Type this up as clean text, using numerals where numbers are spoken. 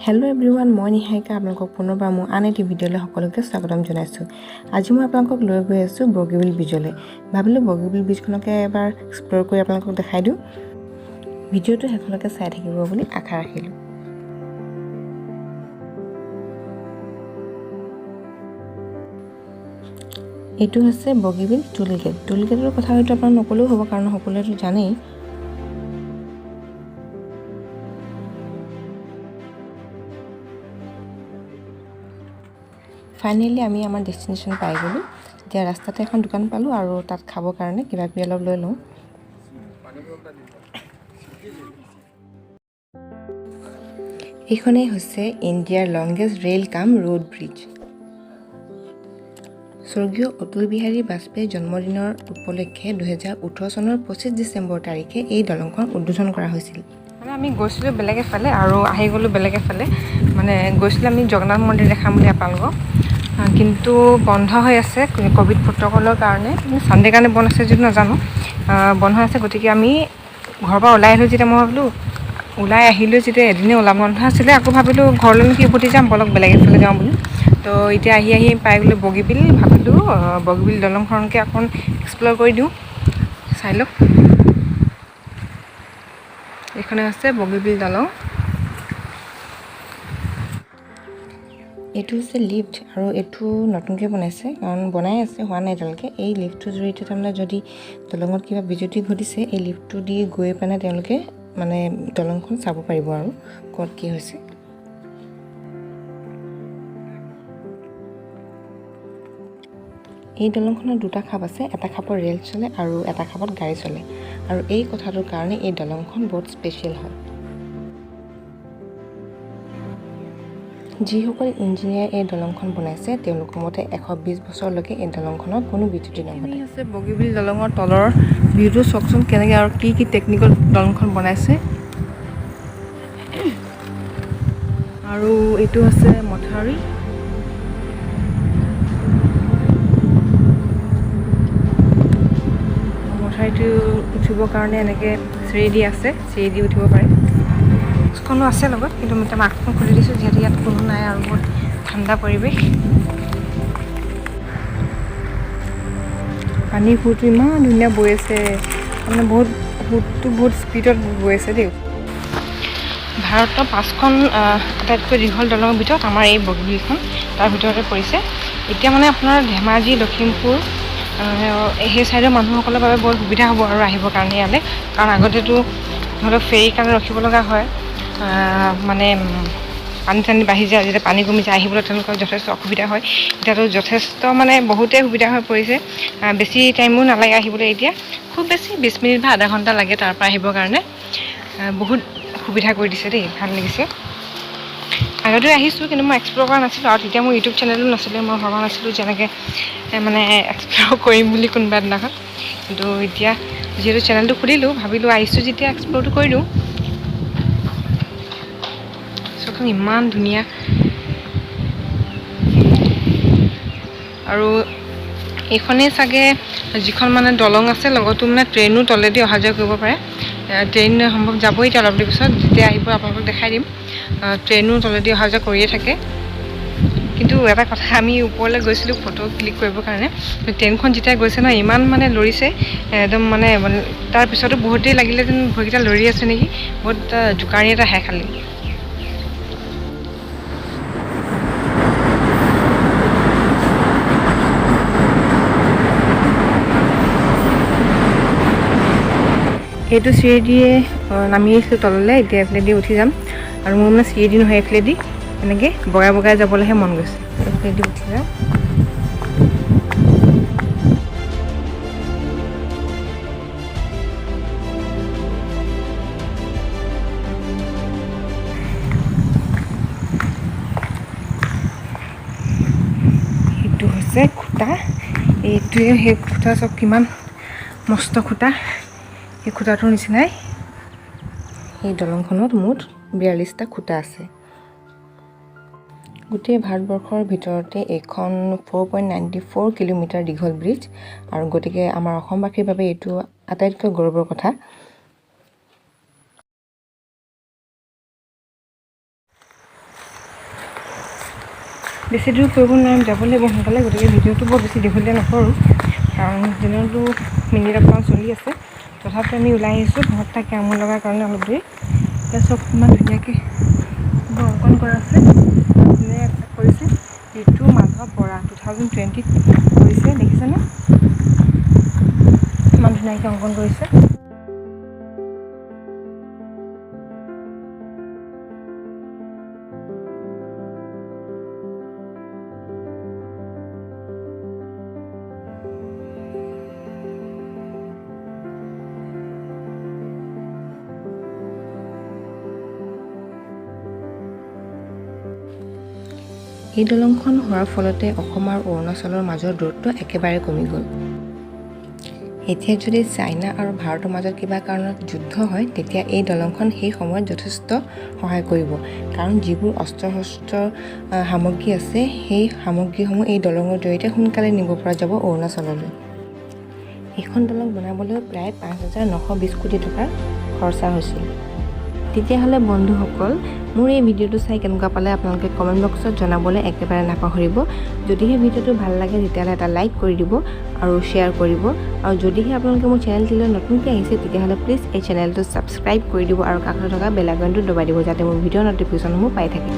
Hello' everyone, মই নিহাৰিকা আপোনালোকক পুনৰবাৰ মোৰ আন এটি ভিডিঅ'লৈ সকলোকে স্বাগতম জনাইছোঁ। আজি মই আপোনালোকক লৈ গৈ আছোঁ বগীবিল ব্ৰিজলৈ। ভাবিলোঁ বগীবিল ব্ৰিজখনকে এবাৰ এক্সপ্ল'ৰ কৰি আপোনালোকক দেখাই দিওঁ। ভিডিঅ'টো শেষলৈকে চাই থাকিব বুলি আশা ৰাখিলোঁ। এইটো হৈছে বগীবিল টোল গেট। টোল গেটৰ কথা হয়তো আপোনাক নকলেও হ'ব, কাৰণ সকলোৱেতো জানেই। ফাইনেলি আমি আমাৰ ডেষ্টিনেশ্যন পাই গ'লোঁ। এতিয়া ৰাস্তাতে এখন দোকান পালোঁ আৰু তাত খাবৰ কাৰণে কিবা কিবি অলপ লৈ লওঁ। এইখনেই হৈছে ইণ্ডিয়াৰ লংগেষ্ট ৰেল কাম ৰোড ব্ৰিজ। স্বৰ্গীয় অতুল বিহাৰী বাজপেয়ীৰ জন্মদিনৰ উপলক্ষে 2018 চনৰ 25 ডিচেম্বৰ তাৰিখে এই দলংখন উদ্বোধন কৰা হৈছিল। মানে আমি গৈছিলোঁ বেলেগ এফালে আৰু আহি গ'লোঁ বেলেগ এফালে। মানে গৈছিলোঁ আমি জগন্নাথ মন্দিৰ দেখাম বুলি আপোনালোকক, কিন্তু বন্ধ হৈ আছে ক'ভিড প্ৰট'কলৰ কাৰণে। ছানডে কাৰণে বন্ধ আছে যদি নাজানো, বন্ধ হৈ আছে। গতিকে আমি ঘৰৰ পৰা ওলাই আহিলোঁ। যেতিয়া মই ভাবিলোঁ ওলাই আহিলোঁ, যেতিয়া এদিনে ওলাব বন্ধ আছিলে, আকৌ ভাবিলোঁ ঘৰলৈনো কি উভতি যাম, বলক বেলেগ এফালে যাওঁ বুলি। তো এতিয়া আহি পাই গ'লোঁ বগীবিল। ভাবিলোঁ বগীবিল দলংখনকে অকণ এক্সপ্ল'ৰ কৰি দিওঁ, চাই লওক। এইখনে হৈছে বগীবিল দলং। এইটো হৈছে লিফ্ট, আৰু এইটো নতুনকৈ বনাইছে, কাৰণ বনাই আছে, হোৱা নাই এতিয়ালৈকে। এই লিফ্টটোৰ জৰিয়তে তাৰমানে যদি দলঙত কিবা বিজুতি ঘটিছে, এই লিফ্টটো দি গৈ পেলাই তেওঁলোকে মানে দলংখন চাব পাৰিব আৰু ক'ত কি হৈছে। এই দলংখনত দুটা খাপ আছে, এটা খাপত ৰেল চলে আৰু এটা খাপত গাড়ী চলে। আৰু এই কথাটোৰ কাৰণে এই দলংখন বহুত স্পেচিয়েল হয়। যিসকল ইঞ্জিনিয়াৰে এই দলংখন বনাইছে, তেওঁলোকৰ মতে 120 বছৰলৈকে এই দলংখনত কোনো বিজুতি নঘটে। আছে বগীবিল দলঙৰ তলৰ ভিউটো চাওকচোন, কেনেকৈ আৰু কি টেকনিকেল দলংখন বনাইছে। আৰু এইটো আছে মথাউৰি। মথাউৰিটো উঠিবৰ কাৰণে এনেকৈ চিৰি দি আছে, চিৰি দি উঠিব পাৰে। মাস্কখনো আছে লগত, কিন্তু মই মাস্কখন খুলি দিছোঁ যিহেতু ইয়াত কোনো নাই আৰু বহুত ঠাণ্ডা পৰিৱেশ। পানীৰ সুৰটো ইমান ধুনীয়া বৈ আছে, মানে সুৰটো বহুত স্পীডত বৈ আছে দেই। ভাৰতৰ 5খন আটাইতকৈ দীঘল দলঙৰ ভিতৰত আমাৰ এই বগীবিলখন তাৰ ভিতৰতে পৰিছে। এতিয়া মানে আপোনাৰ ধেমাজি, লখিমপুৰ সেই ছাইডৰ মানুহসকলৰ বাবে বহুত সুবিধা হ'ব আৰু আহিবৰ কাৰণে ইয়ালৈ, কাৰণ আগতেতো ধৰক ফেৰীৰ কাৰণে ৰখিব লগা হয়। মানে পানী চানী বাঢ়ি যায়, যেতিয়া পানী কমি যায়, আহিবলৈ তেওঁলোকৰ যথেষ্ট অসুবিধা হয়। এতিয়াতো যথেষ্ট মানে বহুতেই সুবিধা হৈ পৰিছে, বেছি টাইমো নালাগে আহিবলৈ। এতিয়া খুব বেছি 20 মিনিট বা আধা ঘণ্টা লাগে তাৰ পৰা আহিবৰ কাৰণে। বহুত সুবিধা কৰি দিছে দেই, ভাল লাগিছে। আগতে আহিছোঁ, কিন্তু মই এক্সপ্ল'ৰ কৰা নাছিলোঁ, আৰু তেতিয়া মোৰ ইউটিউব চেনেলো নাছিলে। মই ভবা নাছিলোঁ যেনেকৈ মানে এক্সপ্ল'ৰ কৰিম বুলি কোনোবা এদিনাখন। কিন্তু এতিয়া যিহেতু চেনেলটো খুলিলোঁ, ভাবিলোঁ আহিছোঁ যেতিয়া এক্সপ্ল'ৰটো কৰি দিওঁ। চোৱাচোন ইমান ধুনীয়া। আৰু এইখনেই চাগে যিখন মানে দলং আছে, লগতো মানে ট্ৰেইনো তলেদি অহা যোৱা কৰিব পাৰে। ট্ৰেইন সম্ভৱ যাবই এতিয়া অলপ দেৰি পিছত, যেতিয়া আহিব আপোনালোকক দেখাই দিম। ট্ৰেইনো তলেদি অহা যোৱা কৰিয়ে থাকে। কিন্তু এটা কথা, আমি ওপৰলৈ গৈছিলোঁ ফটো ক্লিক কৰিবৰ কাৰণে। ট্ৰেইনখন যেতিয়া গৈছে ন, ইমান মানে লৰিছে একদম, মানে তাৰপিছতো বহুত দেৰি লাগিলে যেন ভৰিকেইটা লৰি আছে নেকি। বহুত জোকাৰি এটা আহে খালি। সেইটো চিৰি দিয়ে নামি আহিছিলোঁ তললৈ, এতিয়া এইফালেদি উঠি যাম। আৰু মোৰ মানে চিৰি দি নহয়, এইফালেদি এনেকৈ বগাই যাবলৈহে মন গৈছে। এইফালেদি উঠি যাম। সেইটো হৈছে খুঁটা, এইটোৱে সেই খুঁটা। চব কিমান মস্ত খুঁটা। সেই খুঁটাটোৰ নিচিনাই এই দলংখনত মুঠ 42টা খুঁটা আছে। গোটেই ভাৰতবৰ্ষৰ ভিতৰতে এইখন 4.94 কিলোমিটাৰ দীঘল ব্ৰিজ, আৰু গতিকে আমাৰ অসমবাসীৰ বাবে এইটো আটাইতকৈ গৌৰৱৰ কথা। বেছি দূৰ কৰিব নোৱাৰিম, যাব লাগিব সোনকালে। গতিকে ভিডিঅ'টো বৰ বেছি দীঘলীয়া নকৰোঁ, কাৰণ দিনতো মিনিট অকণমান চলি আছে। তথাপিও আমি ওলাই আহিছোঁ ঘৰত থাকি আমনি লগাৰ কাৰণে অলপ দেৰি। এতিয়া চব ইমান ধুনীয়াকৈ অংকন কৰা আছে, ধুনীয়াকৈ কৰিছে। ঋতু মাধৱ বৰা 2020 কৰিছে, দেখিছেনে? ইমান ধুনীয়াকৈ অংকন কৰিছে। এই দলংখন হোৱাৰ ফলতে অসম আৰু অৰুণাচলৰ মাজৰ দূৰত্ব একেবাৰে কমি গ'ল। এতিয়া যদি চাইনা আৰু ভাৰতৰ মাজত কিবা কাৰণত যুদ্ধ হয়, তেতিয়া এই দলংখন সেই সময়ত যথেষ্ট সহায় কৰিব। কাৰণ যিবোৰ অস্ত্ৰ শস্ত্ৰৰ সামগ্ৰী আছে, সেই সামগ্ৰীসমূহ এই দলঙৰ জৰিয়তে সোনকালে নিব পৰা যাব অৰুণাচললৈ। এইখন দলং বনাবলৈ প্ৰায় 5,920 কোটি টকাৰ খৰচা হৈছিল। তেতিয়াহ'লে বন্ধুসকল, মোৰ এই ভিডিঅ'টো চাই কেনেকুৱা পালে আপোনালোকে কমেণ্ট বক্সত জনাবলৈ একেবাৰে নাপাহৰিব। যদিহে ভিডিঅ'টো ভাল লাগে তেতিয়াহ'লে এটা লাইক কৰি দিব আৰু শ্বেয়াৰ কৰিব। আৰু যদিহে আপোনালোকে মোৰ চেনেলটিলৈ নতুনকৈ আহিছে, তেতিয়াহ'লে প্লিজ এই চেনেলটো ছাবস্ক্ৰাইব কৰি দিব আৰু কাষত থকা বেল আইকনটো দবাই দিব, যাতে মোৰ ভিডিঅ'ৰ ন'টিফিকেশ্যনসমূহ পাই থাকে।